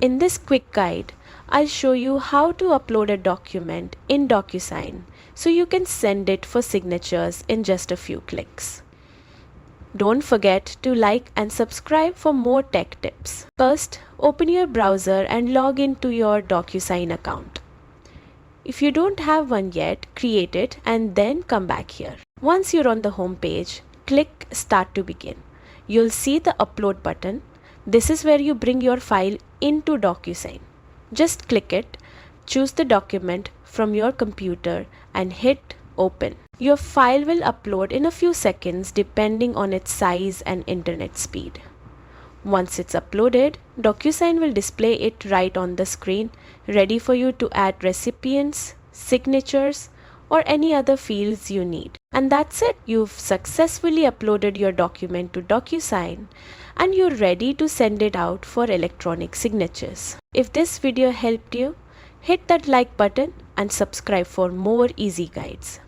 In this quick guide, I'll show you how to upload a document in DocuSign so you can send it for signatures in just a few clicks. Don't forget to like and subscribe for more tech tips. First, open your browser and log into your DocuSign account. If you don't have one yet, create it and then come back here. Once you're on the home page, click Start to Begin. You'll see the Upload button. This is where you bring your file into DocuSign. Just click it, choose the document from your computer and hit Open. Your file will upload in a few seconds depending on its size and internet speed. Once it's uploaded, DocuSign will display it right on the screen, ready for you to add recipients, signatures, or any other fields you need. And that's it. You've successfully uploaded your document to DocuSign and you're ready to send it out for electronic signatures. If this video helped you, hit that like button and subscribe for more easy guides.